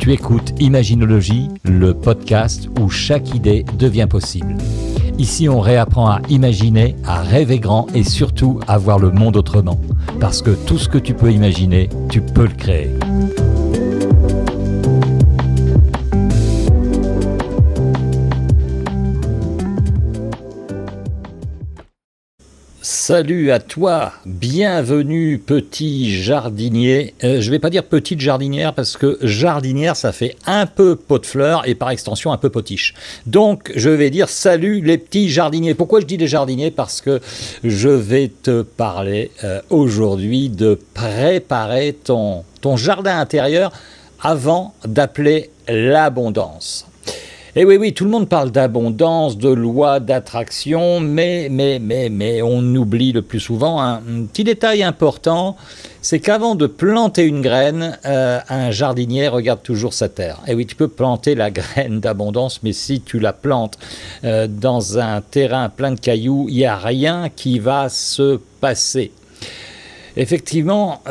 Tu écoutes Imaginologie, le podcast où chaque idée devient possible. Ici, on réapprend à imaginer, à rêver grand et surtout à voir le monde autrement. Parce que tout ce que tu peux imaginer, tu peux le créer. Salut à toi, bienvenue petit jardinier. Je vais pas dire petite jardinière parce que jardinière ça fait un peu pot de fleurs et par extension un peu potiche. Donc je vais dire salut les petits jardiniers. Pourquoi je dis les jardiniers? Parce que je vais te parler aujourd'hui de préparer ton jardin intérieur avant d'appeler l'abondance. Et oui, tout le monde parle d'abondance, de loi d'attraction, mais on oublie le plus souvent un petit détail important, c'est qu'avant de planter une graine, un jardinier regarde toujours sa terre. Et oui, tu peux planter la graine d'abondance, mais si tu la plantes dans un terrain plein de cailloux, il n'y a rien qui va se passer. Effectivement,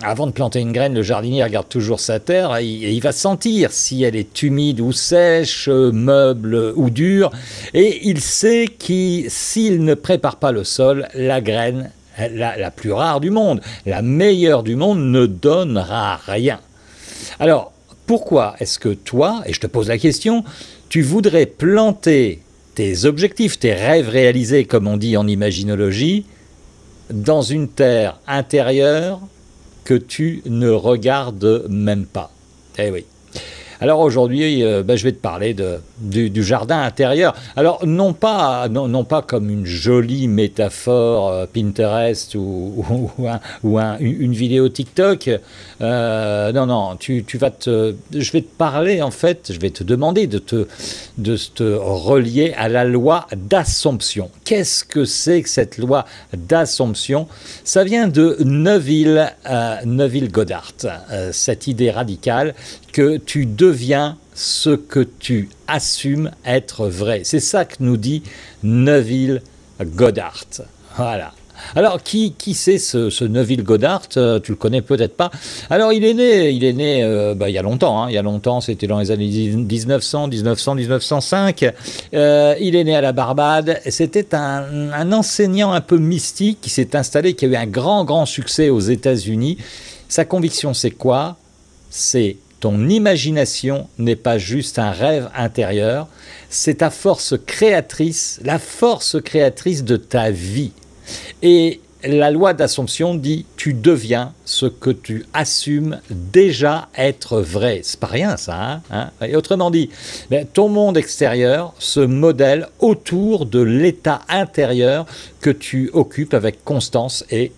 avant de planter une graine, le jardinier regarde toujours sa terre et il va sentir si elle est humide ou sèche, meuble ou dure. Et il sait que s'il ne prépare pas le sol, la graine, la plus rare du monde, la meilleure du monde, ne donnera rien. Alors, pourquoi est-ce que toi, et je te pose la question, tu voudrais planter tes objectifs, tes rêves réalisés, comme on dit en imaginologie, dans une terre intérieure que tu ne regardes même pas? Eh oui. Alors aujourd'hui, je vais te parler du jardin intérieur. Alors non pas comme une jolie métaphore Pinterest ou une vidéo TikTok. Je vais te parler en fait, je vais te demander de te relier à la loi d'Assomption. Qu'est-ce que c'est que cette loi d'Assomption? Ça vient de Neville Goddard, cette idée radicale que tu deviens ce que tu assumes être vrai. C'est ça que nous dit Neville Goddard. Voilà. Alors, qui c'est ce Neville Goddard? Tu le connais peut-être pas. Alors, il est né il y a longtemps. Il y a longtemps, c'était dans les années 1905. Il est né à la Barbade. C'était un enseignant un peu mystique qui s'est installé, qui a eu un grand succès aux États-Unis. Sa conviction, c'est quoi? C'est ton imagination n'est pas juste un rêve intérieur, c'est ta force créatrice, la force créatrice de ta vie. Et la loi d'Assomption dit tu deviens ce que tu assumes déjà être vrai. C'est pas rien ça. Et autrement dit, ton monde extérieur se modèle autour de l'état intérieur que tu occupes avec constance et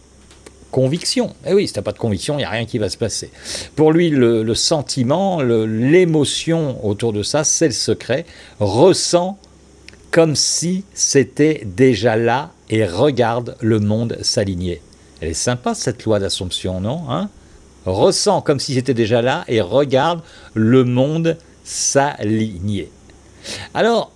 conviction. Eh oui, si tu n'as pas de conviction, il n'y a rien qui va se passer. Pour lui, le sentiment, l'émotion autour de ça, c'est le secret. Ressens comme si c'était déjà là et regarde le monde s'aligner. Elle est sympa cette loi d'Assomption, non? Ressens comme si c'était déjà là et regarde le monde s'aligner. Alors,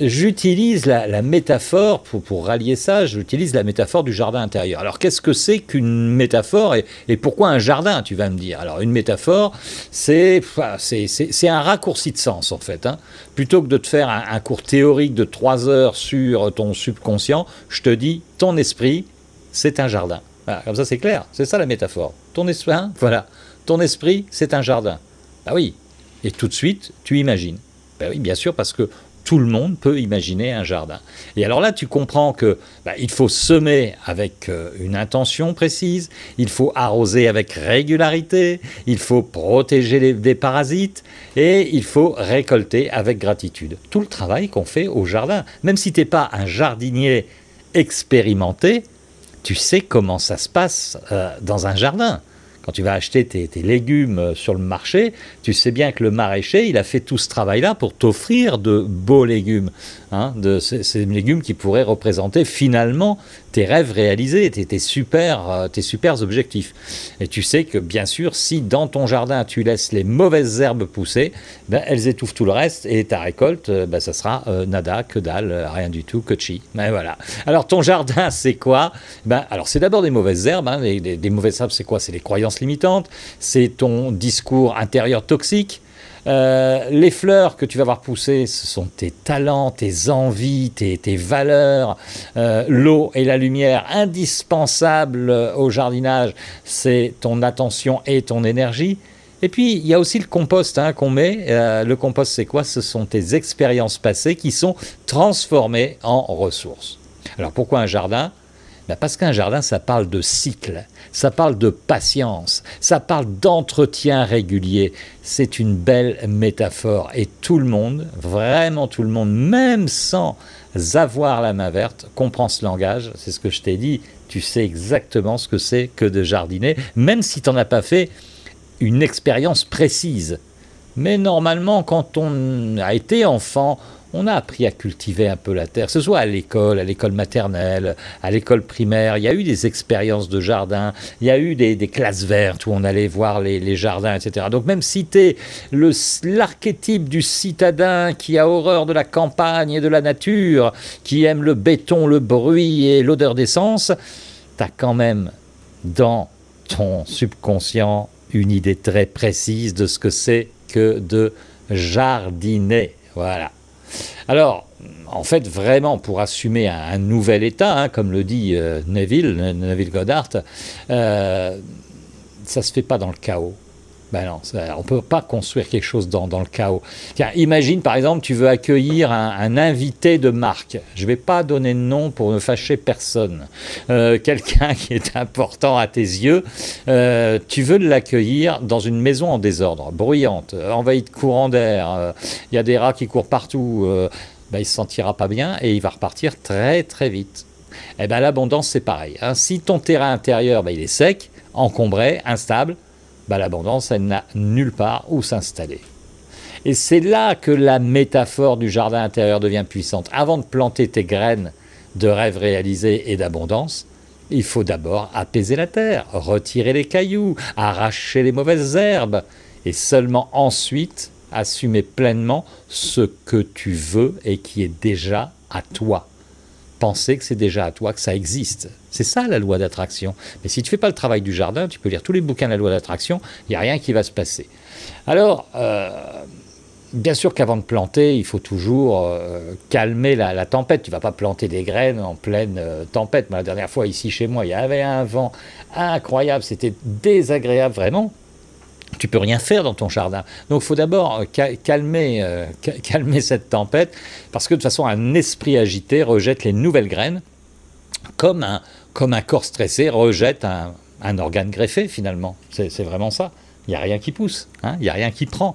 j'utilise la métaphore, pour rallier ça, j'utilise la métaphore du jardin intérieur. Alors, qu'est-ce que c'est qu'une métaphore et pourquoi un jardin, tu vas me dire? Alors, une métaphore, c'est un raccourci de sens, en fait. Plutôt que de te faire un cours théorique de 3 heures sur ton subconscient, je te dis, ton esprit, c'est un jardin. Voilà, comme ça, c'est clair. C'est ça, la métaphore. Ton esprit, voilà. Ton esprit, c'est un jardin. Ah oui. Et tout de suite, tu imagines. Ben oui, bien sûr, parce que tout le monde peut imaginer un jardin. Et alors là, tu comprends que il faut semer avec une intention précise, il faut arroser avec régularité, il faut protéger des parasites et il faut récolter avec gratitude. Tout le travail qu'on fait au jardin. Même si tu n'es pas un jardinier expérimenté, tu sais comment ça se passe dans un jardin. Quand tu vas acheter tes légumes sur le marché, tu sais bien que le maraîcher, il a fait tout ce travail-là pour t'offrir de beaux légumes, de ces légumes qui pourraient représenter finalement tes rêves réalisés, tes super objectifs. Et tu sais que bien sûr, si dans ton jardin tu laisses les mauvaises herbes pousser, elles étouffent tout le reste et ta récolte, ça sera nada, que dalle, rien du tout, que chi. Mais voilà. Alors ton jardin, c'est quoi? Alors c'est d'abord des mauvaises herbes. Des mauvaises herbes, c'est quoi? C'est les croyances croyances limitantes, c'est ton discours intérieur toxique. Les fleurs que tu vas voir pousser, ce sont tes talents, tes envies, tes valeurs. L'eau et la lumière, indispensables au jardinage, c'est ton attention et ton énergie. Et puis, il y a aussi le compost qu'on met. Le compost, c'est quoi? Ce sont tes expériences passées qui sont transformées en ressources. Alors, pourquoi un jardin? Parce qu'un jardin, ça parle de cycle, ça parle de patience, ça parle d'entretien régulier. C'est une belle métaphore. Et tout le monde, vraiment tout le monde, même sans avoir la main verte, comprend ce langage. C'est ce que je t'ai dit. Tu sais exactement ce que c'est que de jardiner, même si tu n'en as pas fait une expérience précise. Mais normalement, quand on a été enfant, on a appris à cultiver un peu la terre, que ce soit à l'école maternelle, à l'école primaire. Il y a eu des expériences de jardin, il y a eu des classes vertes où on allait voir les jardins, etc. Donc même si tu es l'archétype du citadin qui a horreur de la campagne et de la nature, qui aime le béton, le bruit et l'odeur d'essence, tu as quand même dans ton subconscient une idée très précise de ce que c'est que de jardiner. Voilà. Alors, en fait, vraiment, pour assumer un nouvel état, comme le dit Neville Goddard, ça ne se fait pas dans le chaos. Ben non, on ne peut pas construire quelque chose dans le chaos. Tiens, imagine, par exemple, tu veux accueillir un invité de marque. Je ne vais pas donner de nom pour ne fâcher personne. Quelqu'un qui est important à tes yeux, tu veux l'accueillir dans une maison en désordre, bruyante, envahie de courants d'air. Il y a des rats qui courent partout. Il ne se sentira pas bien et il va repartir très très vite. Eh bien, l'abondance, c'est pareil. Si ton terrain intérieur, il est sec, encombré, instable, l'abondance, elle n'a nulle part où s'installer. Et c'est là que la métaphore du jardin intérieur devient puissante. Avant de planter tes graines de rêves réalisés et d'abondance, il faut d'abord apaiser la terre, retirer les cailloux, arracher les mauvaises herbes, et seulement ensuite assumer pleinement ce que tu veux et qui est déjà à toi. Penser que c'est déjà à toi, que ça existe. C'est ça la loi d'attraction. Mais si tu ne fais pas le travail du jardin, tu peux lire tous les bouquins de la loi d'attraction, il n'y a rien qui va se passer. Alors, bien sûr qu'avant de planter, il faut toujours calmer la tempête. Tu ne vas pas planter des graines en pleine tempête. La dernière fois, ici chez moi, il y avait un vent incroyable, c'était désagréable vraiment. Tu peux rien faire dans ton jardin. Donc il faut d'abord calmer cette tempête, parce que de toute façon, un esprit agité rejette les nouvelles graines, comme un corps stressé rejette un organe greffé finalement. C'est vraiment ça. Il n'y a rien qui pousse, il n'y a rien qui prend.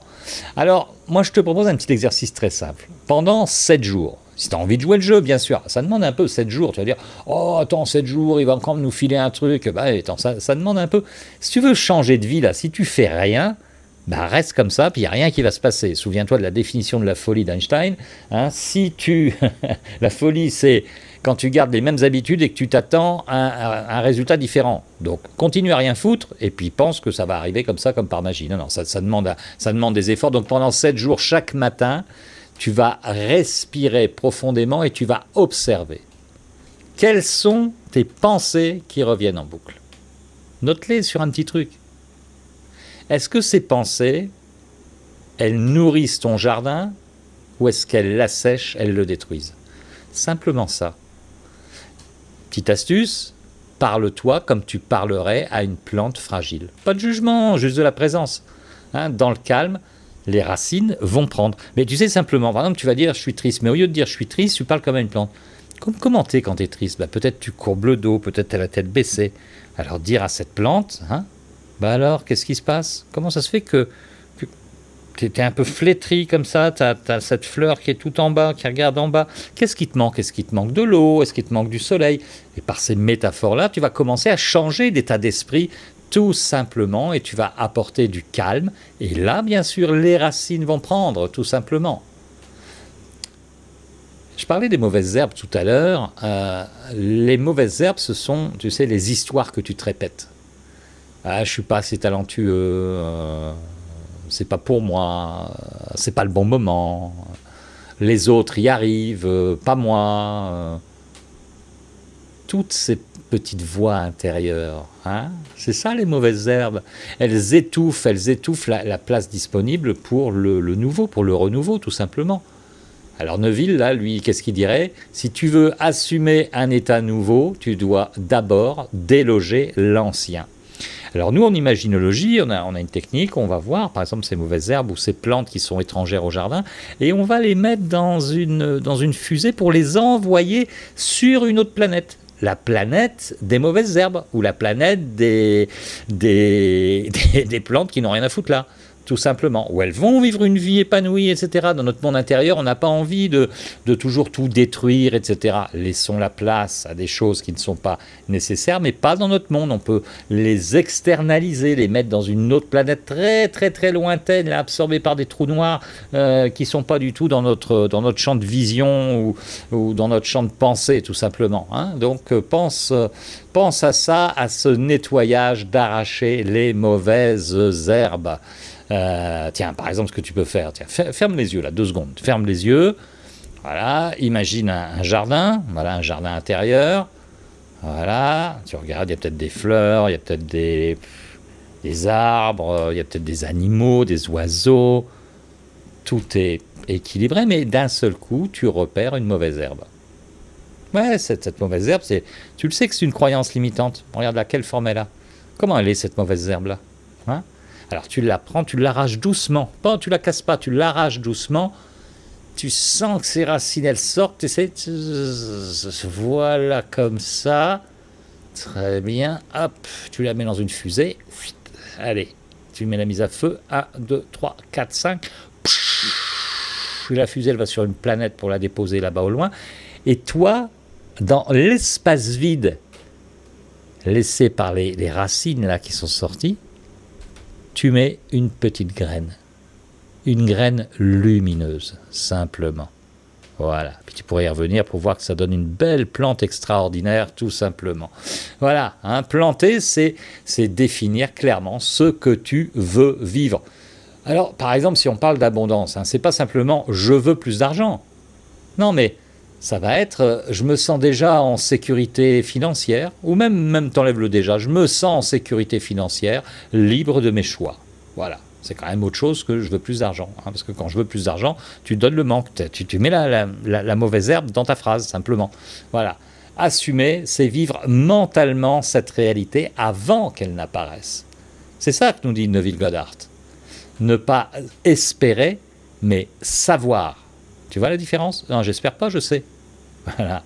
Alors, moi je te propose un petit exercice très simple. Pendant 7 jours, si tu as envie de jouer le jeu, bien sûr, ça demande un peu 7 jours. Tu vas dire, oh attends, 7 jours, il va encore nous filer un truc. Attends, ça demande un peu. Si tu veux changer de vie, là, si tu fais rien, reste comme ça, puis il n'y a rien qui va se passer. Souviens-toi de la définition de la folie d'Einstein. La folie, c'est quand tu gardes les mêmes habitudes et que tu t'attends à un résultat différent. Donc, continue à rien foutre, et puis pense que ça va arriver comme ça, comme par magie. Non, ça demande des efforts. Donc, pendant 7 jours, chaque matin, tu vas respirer profondément et tu vas observer. Quelles sont tes pensées qui reviennent en boucle? Note-les sur un petit truc. Est-ce que ces pensées, elles nourrissent ton jardin ou est-ce qu'elles l'assèchent, elles le détruisent? Simplement ça. Petite astuce, parle-toi comme tu parlerais à une plante fragile. Pas de jugement, juste de la présence. Dans le calme, les racines vont prendre. Mais tu sais simplement, par exemple, tu vas dire « je suis triste », mais au lieu de dire « je suis triste », tu parles comme à une plante. Comment t'es quand t'es triste? Peut-être tu courbes le dos, peut-être t'as la tête baissée. Alors dire à cette plante, alors, qu'est-ce qui se passe? Comment ça se fait que t'es un peu flétri comme ça, t'as cette fleur qui est tout en bas, qui regarde en bas. Qu'est-ce qui te manque? Est-ce qu'il te manque de l'eau? Est-ce qu'il te manque du soleil? Et par ces métaphores-là, tu vas commencer à changer d'état d'esprit tout simplement, et tu vas apporter du calme. Et là, bien sûr, les racines vont prendre, tout simplement. Je parlais des mauvaises herbes tout à l'heure. Les mauvaises herbes, ce sont, tu sais, les histoires que tu te répètes. Je ne suis pas assez talentueux, c'est pas pour moi, c'est pas le bon moment, les autres y arrivent, pas moi. Toutes petite voix intérieure. Hein? C'est ça les mauvaises herbes. Elles étouffent la place disponible pour le nouveau, pour le renouveau tout simplement. Alors Neuville, là, lui, qu'est-ce qu'il dirait? Si tu veux assumer un état nouveau, tu dois d'abord déloger l'ancien. Alors nous, en imaginologie, on a une technique, on va voir, par exemple, ces mauvaises herbes ou ces plantes qui sont étrangères au jardin, et on va les mettre dans une fusée pour les envoyer sur une autre planète. La planète des mauvaises herbes, ou la planète des plantes qui n'ont rien à foutre là. Tout simplement, où elles vont vivre une vie épanouie, etc. Dans notre monde intérieur, on n'a pas envie de toujours tout détruire, etc. Laissons la place à des choses qui ne sont pas nécessaires, mais pas dans notre monde. On peut les externaliser, les mettre dans une autre planète très très très lointaine, là, absorbée par des trous noirs qui ne sont pas du tout dans notre champ de vision ou dans notre champ de pensée, tout simplement. Hein. Donc pense à ça, à ce nettoyage, d'arracher les mauvaises herbes. Tiens, par exemple, ce que tu peux faire, tiens, ferme les yeux là, 2 secondes, ferme les yeux, voilà, imagine un jardin, voilà, un jardin intérieur, voilà, tu regardes, il y a peut-être des fleurs, il y a peut-être des arbres, il y a peut-être des animaux, des oiseaux, tout est équilibré, mais d'un seul coup, tu repères une mauvaise herbe. Ouais, cette mauvaise herbe, tu le sais que c'est une croyance limitante, regarde là, quelle forme elle a, comment elle est cette mauvaise herbe là, hein? Alors tu la prends, tu l'arraches doucement. Pas, tu la casses pas, tu l'arraches doucement. Tu sens que ses racines, elles sortent. Tu sais, voilà comme ça. Très bien. Hop, tu la mets dans une fusée. Allez, tu mets la mise à feu. 1, 2, 3, 4, 5. La fusée, elle va sur une planète pour la déposer là-bas au loin. Et toi, dans l'espace vide laissé par les racines là qui sont sorties, tu mets une petite graine lumineuse, simplement. Voilà, puis tu pourrais y revenir pour voir que ça donne une belle plante extraordinaire, tout simplement. Voilà, hein, planter, c'est définir clairement ce que tu veux vivre. Alors, par exemple, si on parle d'abondance, hein, c'est pas simplement « je veux plus d'argent ». Non, mais ça va être je me sens déjà en sécurité financière, ou même t'enlève le déjà, je me sens en sécurité financière, libre de mes choix. Voilà, c'est quand même autre chose que je veux plus d'argent. Hein, parce que quand je veux plus d'argent, tu donnes le manque, tu mets la mauvaise herbe dans ta phrase, simplement. Voilà, assumer, c'est vivre mentalement cette réalité avant qu'elle n'apparaisse. C'est ça que nous dit Neville Goddard. Ne pas espérer, mais savoir. Tu vois la différence? Non, j'espère pas, je sais. Voilà.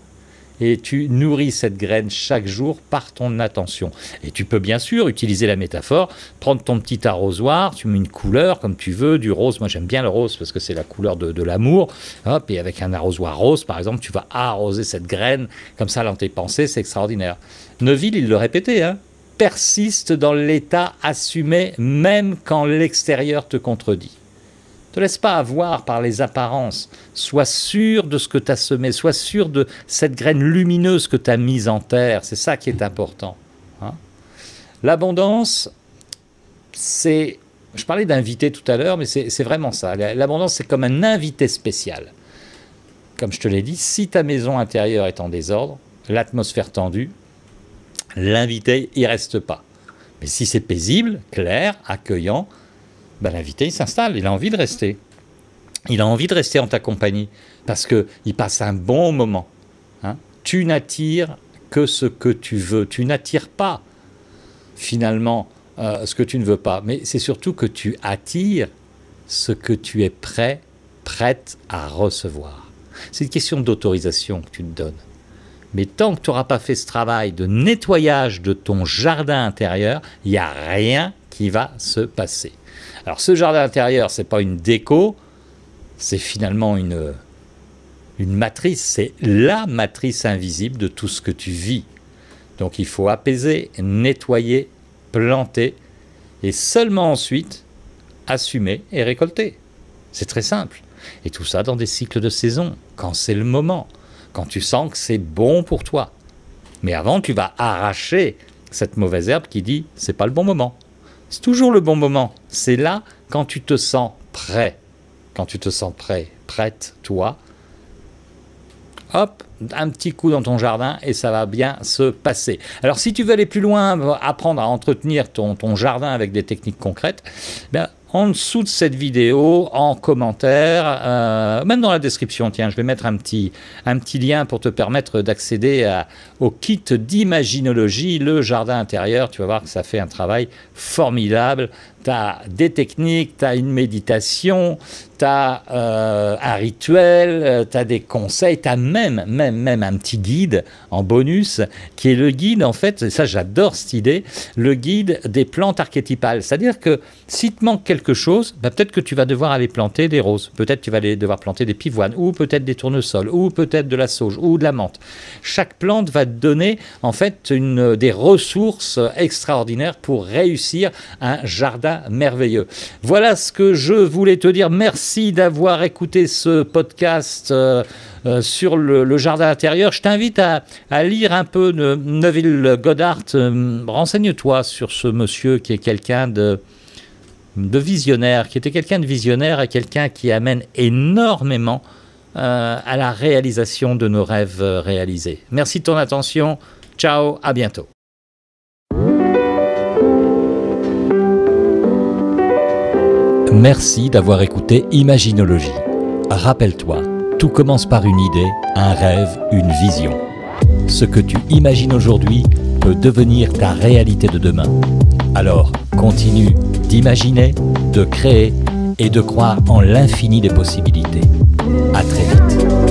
Et tu nourris cette graine chaque jour par ton attention. Et tu peux bien sûr utiliser la métaphore, prendre ton petit arrosoir, tu mets une couleur comme tu veux, du rose. Moi j'aime bien le rose parce que c'est la couleur de l'amour. Hop, et avec un arrosoir rose, par exemple, tu vas arroser cette graine comme ça dans tes pensées, c'est extraordinaire. Neville, il le répétait, hein, persiste dans l'état assumé même quand l'extérieur te contredit. Ne te laisse pas avoir par les apparences. Sois sûr de ce que tu as semé. Sois sûr de cette graine lumineuse que tu as mise en terre. C'est ça qui est important. Hein. L'abondance, c'est... Je parlais d'invité tout à l'heure, mais c'est vraiment ça. L'abondance, c'est comme un invité spécial. Comme je te l'ai dit, si ta maison intérieure est en désordre, l'atmosphère tendue, l'invité, il ne reste pas. Mais si c'est paisible, clair, accueillant, ben, l'invité, il s'installe, il a envie de rester. Il a envie de rester en ta compagnie parce qu'il passe un bon moment. Hein. Tu n'attires que ce que tu veux. Tu n'attires pas, finalement, ce que tu ne veux pas. Mais c'est surtout que tu attires ce que tu es prête à recevoir. C'est une question d'autorisation que tu te donnes. Mais tant que tu n'auras pas fait ce travail de nettoyage de ton jardin intérieur, il n'y a rien qui va se passer. Alors ce jardin intérieur, ce n'est pas une déco, c'est finalement une matrice, c'est la matrice invisible de tout ce que tu vis. Donc il faut apaiser, nettoyer, planter, et seulement ensuite assumer et récolter. C'est très simple. Et tout ça dans des cycles de saison, quand c'est le moment, quand tu sens que c'est bon pour toi. Mais avant, tu vas arracher cette mauvaise herbe qui dit « c'est pas le bon moment ». C'est toujours le bon moment. C'est là quand tu te sens prêt. Quand tu te sens prêt, prête, toi, hop, un petit coup dans ton jardin et ça va bien se passer. Alors si tu veux aller plus loin, apprendre à entretenir ton jardin avec des techniques concrètes, ben, en dessous de cette vidéo, en commentaire, même dans la description, tiens, je vais mettre un petit lien pour te permettre d'accéder au kit d'imaginologie, le jardin intérieur. Tu vas voir que ça fait un travail formidable. Tu as des techniques, tu as une méditation, tu as un rituel, tu as des conseils, tu as même un petit guide en bonus qui est le guide, en fait, et ça j'adore cette idée, le guide des plantes archétypales. C'est-à-dire que si te manque quelque chose, bah, peut-être que tu vas devoir aller planter des roses, peut-être tu vas devoir planter des pivoines, ou peut-être des tournesols, ou peut-être de la sauge, ou de la menthe. Chaque plante va te donner en fait des ressources extraordinaires pour réussir un jardin merveilleux. Voilà ce que je voulais te dire. Merci d'avoir écouté ce podcast sur le jardin intérieur. Je t'invite à lire un peu de Neville Goddard. Renseigne-toi sur ce monsieur qui est quelqu'un de visionnaire, qui était quelqu'un de visionnaire et quelqu'un qui amène énormément à la réalisation de nos rêves réalisés. Merci de ton attention. Ciao, à bientôt. Merci d'avoir écouté Imaginologie. Rappelle-toi, tout commence par une idée, un rêve, une vision. Ce que tu imagines aujourd'hui peut devenir ta réalité de demain. Alors, continue d'imaginer, de créer et de croire en l'infini des possibilités. À très vite.